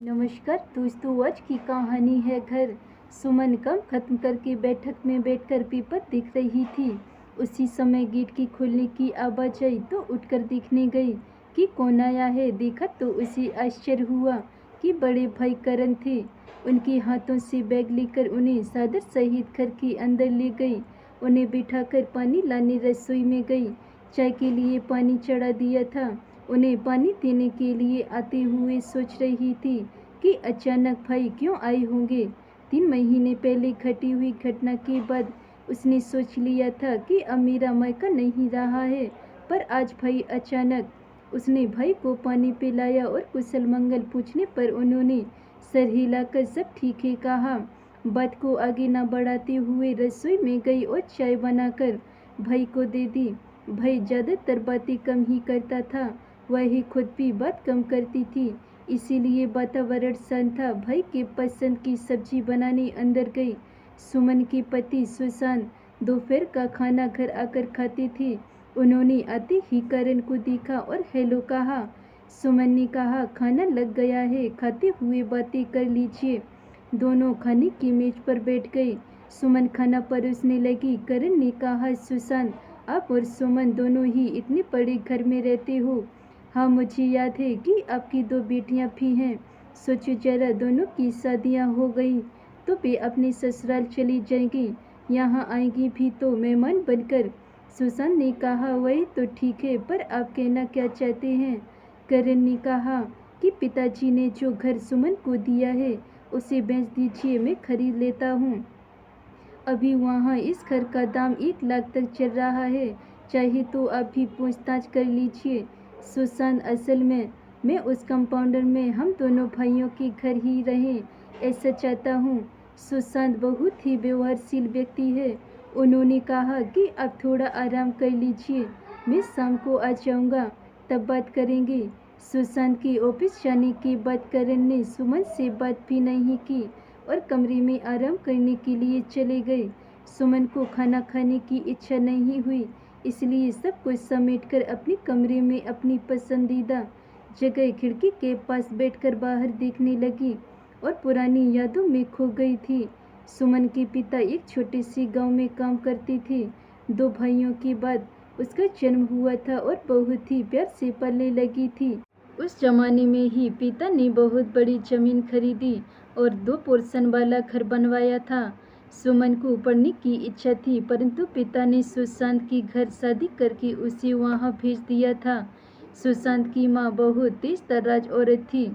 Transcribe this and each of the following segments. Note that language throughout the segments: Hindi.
नमस्कार दोस्तों, आज की कहानी है घर। सुमन काम खत्म करके बैठक में बैठकर पेपर देख रही थी। उसी समय गेट की खुलने की आवाज आई तो उठकर देखने गई कि कौन आया है। देखा तो उसे आश्चर्य हुआ कि बड़े भाई करण थे। उनके हाथों से बैग लेकर उन्हें सादर सहित घर के अंदर ले गई। उन्हें बिठाकर पानी लाने रसोई में गई। चाय के लिए पानी चढ़ा दिया था। उन्हें पानी देने के लिए आते हुए सोच रही थी कि अचानक भाई क्यों आए होंगे। 3 महीने पहले घटी हुई घटना के बाद उसने सोच लिया था कि अब मेरा मौका नहीं रहा है। पर आज भाई अचानक। उसने भाई को पानी पिलाया और कुशल मंगल पूछने पर उन्होंने सर हिलाकर सब ठीक है कहा। बात को आगे न बढ़ाते हुए रसोई में गई और चाय बनाकर भाई को दे दी। भाई ज़्यादातर बातें कम ही करता था। वह खुद भी बात कम करती थी, इसीलिए वातावरण शांत था। भाई के पसंद की सब्जी बनाने अंदर गई। सुमन के पति सुशांत दोपहर का खाना घर आकर खाते थे। उन्होंने आते ही करण को देखा और हेलो कहा। सुमन ने कहा, खाना लग गया है, खाते हुए बातें कर लीजिए। दोनों खाने की मेज पर बैठ गए। सुमन खाना परोसने लगी। करण ने कहा, सुशांत, आप और सुमन दोनों ही इतने बड़े घर में रहते हो। हाँ, मुझे याद है कि आपकी 2 बेटियां भी हैं। सोचो जरा, दोनों की शादियां हो गई तो वे अपने ससुराल चली जाएंगी। यहाँ आएंगी भी तो मेहमान बनकर। सुशांत ने कहा, वही तो ठीक है, पर आप कहना क्या चाहते हैं? करण ने कहा कि पिताजी ने जो घर सुमन को दिया है उसे बेच दीजिए, मैं खरीद लेता हूँ। अभी वहाँ इस घर का दाम 1 लाख तक चल रहा है। चाहे तो आप भी पूछताछ कर लीजिए। सुशांत, असल में मैं उस कंपाउंडर में हम दोनों भाइयों के घर ही रहें, ऐसा चाहता हूँ। सुशांत बहुत ही व्यवहारशील व्यक्ति है। उन्होंने कहा कि आप थोड़ा आराम कर लीजिए, मैं शाम को आ जाऊँगा, तब बात करेंगे। सुशांत के ऑफिस जाने के बाद करण ने सुमन से बात भी नहीं की और कमरे में आराम करने के लिए चले गए। सुमन को खाना खाने की इच्छा नहीं हुई, इसलिए सब कुछ समेटकर अपने कमरे में अपनी पसंदीदा जगह खिड़की के पास बैठकर बाहर देखने लगी और पुरानी यादों में खो गई थी। सुमन के पिता एक छोटे से गांव में काम करते थे। 2 भाइयों के बाद उसका जन्म हुआ था और बहुत ही प्यार से पलने लगी थी। उस जमाने में ही पिता ने बहुत बड़ी जमीन खरीदी और 2 पोर्शन वाला घर बनवाया था। सुमन को पढ़ने की इच्छा थी, परंतु पिता ने सुशांत की घर शादी करके उसे वहां भेज दिया था। सुशांत की माँ बहुत तेज तर्राज औरत थी।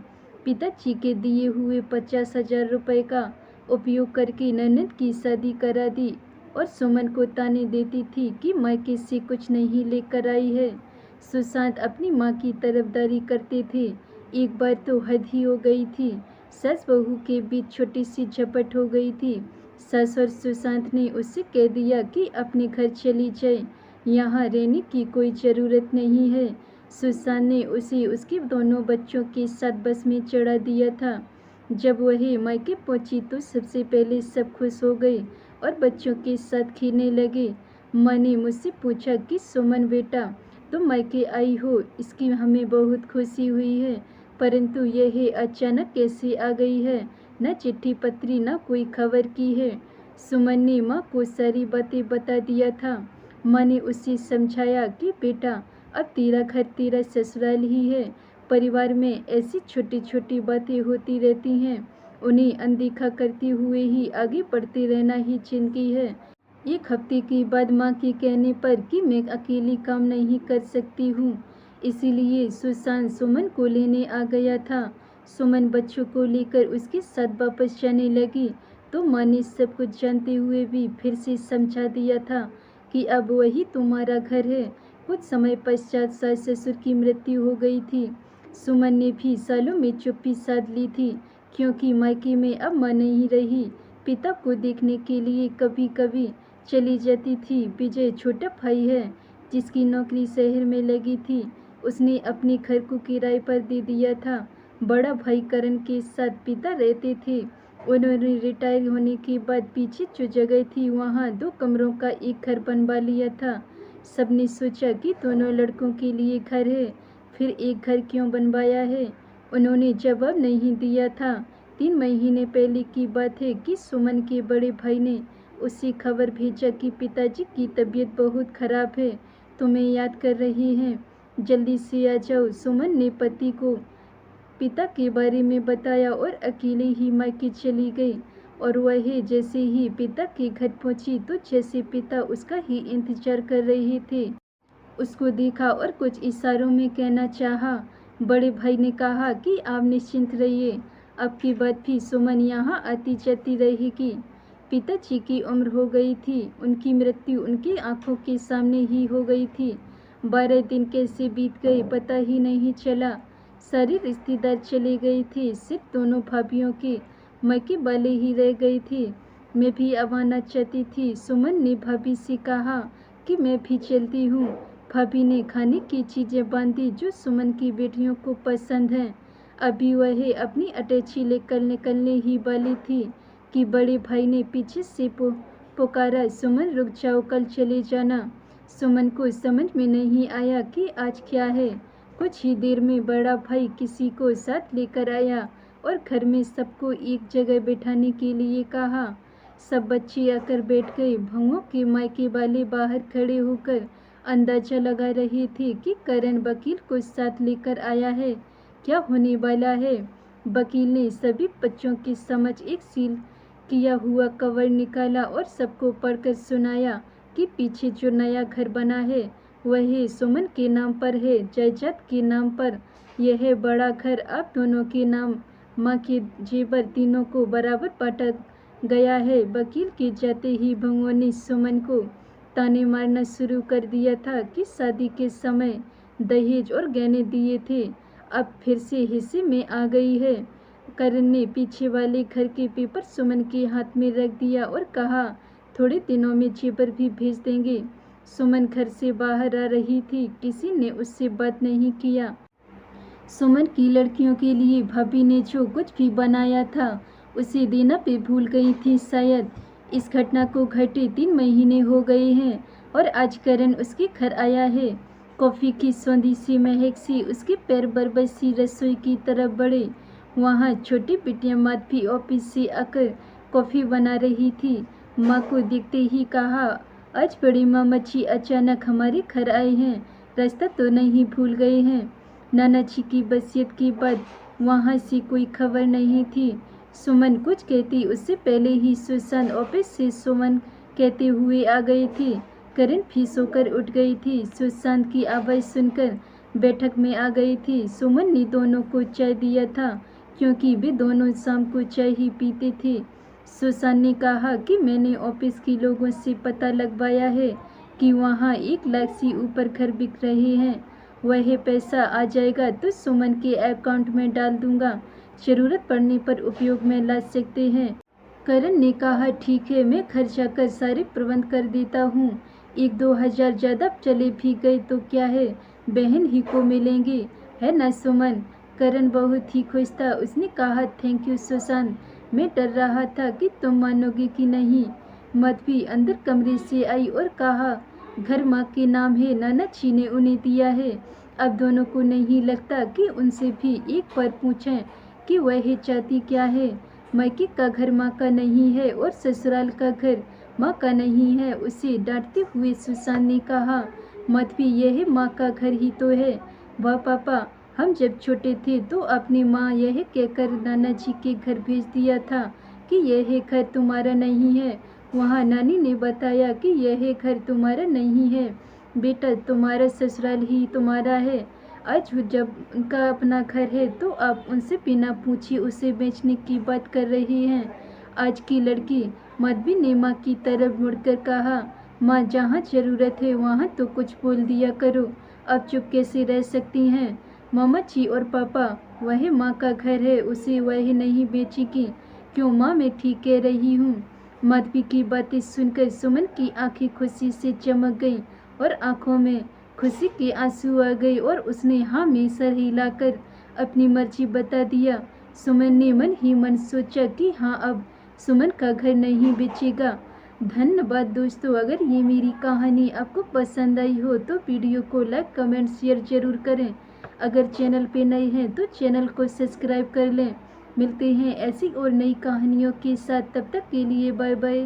पिताजी के दिए हुए 50,000 रुपये का उपयोग करके ननद की शादी करा दी और सुमन को ताने देती थी कि मायके से कुछ नहीं लेकर आई है। सुशांत अपनी माँ की तरफदारी करते थे। एक बार तो हद ही हो गई थी। सास बहू के बीच छोटी सी झपट हो गई थी। सास और सुशांत ने उससे कह दिया कि अपने घर चली जाए, यहाँ रहने की कोई ज़रूरत नहीं है। सुशांत ने उसे उसके दोनों बच्चों के साथ बस में चढ़ा दिया था। जब वह मायके पहुंची तो सबसे पहले सब खुश हो गए और बच्चों के साथ खेलने लगे। माँ ने मुझसे पूछा कि सुमन बेटा, तुम मायके आई हो, इसकी हमें बहुत खुशी हुई है, परंतु यह अचानक कैसे आ गई है? न चिट्ठी पत्री न कोई खबर की है। सुमन ने माँ को सारी बातें बता दिया था। माँ ने उसे समझाया कि बेटा, अब तेरा घर तेरा ससुराल ही है। परिवार में ऐसी छोटी छोटी बातें होती रहती हैं, उन्हें अनदेखा करते हुए ही आगे बढ़ते रहना ही जिंदगी है। 1 हफ्ते के बाद माँ के कहने पर कि मैं अकेली काम नहीं कर सकती हूँ, इसीलिए सुशांत सुमन को लेने आ गया था। सुमन बच्चों को लेकर उसके साथ वापस जाने लगी तो माँ ने सब कुछ जानते हुए भी फिर से समझा दिया था कि अब वही तुम्हारा घर है। कुछ समय पश्चात सास ससुर की मृत्यु हो गई थी। सुमन ने भी सालों में चुप्पी साध ली थी, क्योंकि मायके में अब माँ नहीं रही। पिता को देखने के लिए कभी कभी चली जाती थी। विजय छोटा भाई है, जिसकी नौकरी शहर में लगी थी। उसने अपने घर को किराए पर दे दिया था। बड़ा भाई करण के साथ पिता रहते थे। उन्होंने रिटायर होने के बाद पीछे जो जगह थी वहाँ 2 कमरों का एक घर बनवा लिया था। सबने सोचा कि दोनों लड़कों के लिए घर है, फिर एक घर क्यों बनवाया है। उन्होंने जवाब नहीं दिया था। 3 महीने पहले की बात है कि सुमन के बड़े भाई ने उसे खबर भेजा कि पिताजी की तबीयत बहुत खराब है, तुम्हें याद कर रहे हैं, जल्दी से आ जाओ। सुमन ने पति को पिता के बारे में बताया और अकेले ही मायके चली गई। और वह जैसे ही पिता के घर पहुंची तो जैसे पिता उसका ही इंतजार कर रहे थे, उसको देखा और कुछ इशारों में कहना चाहा। बड़े भाई ने कहा कि आप निश्चिंत रहिए, अब की बात भी सुमन यहाँ आती जाती रहेगी। पिताजी की उम्र हो गई थी, उनकी मृत्यु उनकी आंखों के सामने ही हो गई थी। 12 दिन कैसे बीत गए पता ही नहीं चला। सारे रिश्तेदार चले गए थे, सिर्फ दोनों भाभीयों के मायके वाले ही रह गए थे। मैं भी अब आना चाहती थी। सुमन ने भाभी से कहा कि मैं भी चलती हूँ। भाभी ने खाने की चीज़ें बांधी जो सुमन की बेटियों को पसंद हैं। अभी वह अपनी अटैची लेकर निकलने ही वाली थी कि बड़े भाई ने पीछे से पुकारा, सुमन रुक जाओ, कल चले जाना। सुमन को समझ में नहीं आया कि आज क्या है। कुछ ही देर में बड़ा भाई किसी को साथ लेकर आया और घर में सबको एक जगह बैठाने के लिए कहा। सब बच्चे आकर बैठ गए। भुओं के मायके वाले बाहर खड़े होकर अंदाजा लगा रहे थे कि करण वकील को साथ लेकर आया है, क्या होने वाला है। वकील ने सभी बच्चों के समक्ष एक सील किया हुआ कवर निकाला और सबको पढ़कर सुनाया कि पीछे जो नया घर बना है वह सुमन के नाम पर है, जायदाद के नाम पर। यह बड़ा घर आप दोनों के नाम, माँ के जेवर तीनों को बराबर बांटा गया है। वकील के जाते ही भगवान ने सुमन को ताने मारना शुरू कर दिया था कि शादी के समय दहेज और गहने दिए थे, अब फिर से हिस्से में आ गई है। करण ने पीछे वाले घर के पेपर सुमन के हाथ में रख दिया और कहा, थोड़े दिनों में जेवर भी भेज देंगे। सुमन घर से बाहर आ रही थी, किसी ने उससे बात नहीं किया। सुमन की लड़कियों के लिए भाभी ने जो कुछ भी बनाया था उसे देना भी भूल गई थी शायद। इस घटना को घटे 3 महीने हो गए हैं और आज करण उसके घर आया है। कॉफ़ी की सौंधी सी महक से उसके पैर बरबस सी रसोई की तरफ बढ़े। वहाँ छोटी बिटिया मात भी ऑफिस से आकर कॉफ़ी बना रही थी। माँ को देखते ही कहा, आज बड़ी मामा जी अचानक हमारे घर आए हैं, रास्ता तो नहीं भूल गए हैं। नाना जी की वसीयत के बाद वहाँ से कोई खबर नहीं थी। सुमन कुछ कहती उससे पहले ही सुशांत ऑफिस से सुमन कहते हुए आ गए थे। करण भी सोकर उठ गई थी। सुशांत की आवाज़ सुनकर बैठक में आ गई थी। सुमन ने दोनों को चाय दिया था क्योंकि वे दोनों शाम को चाय ही पीते थे। सुशांत ने कहा कि मैंने ऑफिस के लोगों से पता लगवाया है कि वहाँ 1 लाख से ऊपर घर बिक रहे हैं। वह पैसा आ जाएगा तो सुमन के अकाउंट में डाल दूंगा, ज़रूरत पड़ने पर उपयोग में ला सकते हैं। करण ने कहा, ठीक है, मैं घर जाकर सारे प्रबंध कर देता हूँ। 1-2 हज़ार ज़्यादा चले भी गए तो क्या है, बहन ही को मिलेंगे, है ना सुमन। करण बहुत ही खुश था। उसने कहा, थैंक यू सुशांत, मैं डर रहा था कि तुम मानोगे कि नहीं। मधवी अंदर कमरे से आई और कहा, घर माँ के नाम है, नाना जी ने उन्हें दिया है। अब दोनों को नहीं लगता कि उनसे भी एक बार पूछें कि वह चाहती क्या है। मायके का घर माँ का नहीं है और ससुराल का घर माँ का नहीं है, उसे डांटते हुए सुशांत ने कहा, मधवी यह माँ का घर ही तो है। वाह पापा, हम जब छोटे थे तो अपनी माँ यह कहकर नाना जी के घर भेज दिया था कि यह घर तुम्हारा नहीं है। वहाँ नानी ने बताया कि यह घर तुम्हारा नहीं है बेटा, तुम्हारा ससुराल ही तुम्हारा है। आज जब उनका अपना घर है तो आप उनसे बिना पूछे उसे बेचने की बात कर रहे हैं। आज की लड़की। मधवी ने माँ की तरफ मुड़कर कहा, माँ जहाँ ज़रूरत है वहाँ तो कुछ बोल दिया करो, अब चुप कैसे रह सकती हैं। मामा जी और पापा, वह माँ का घर है, उसे वह नहीं बेचेगी। क्यों माँ, मैं ठीक कह रही हूँ। मधवी की बातें सुनकर सुमन की आंखें खुशी से चमक गईं और आंखों में खुशी के आंसू आ गए और उसने हाँ में सर हिलाकर अपनी मर्जी बता दिया। सुमन ने मन ही मन सोचा कि हाँ, अब सुमन का घर नहीं बेचेगा। धन्यवाद दोस्तों। अगर ये मेरी कहानी आपको पसंद आई हो तो वीडियो को लाइक, कमेंट, शेयर जरूर करें। अगर चैनल पे नए हैं तो चैनल को सब्सक्राइब कर लें। मिलते हैं ऐसी और नई कहानियों के साथ, तब तक के लिए बाय बाय।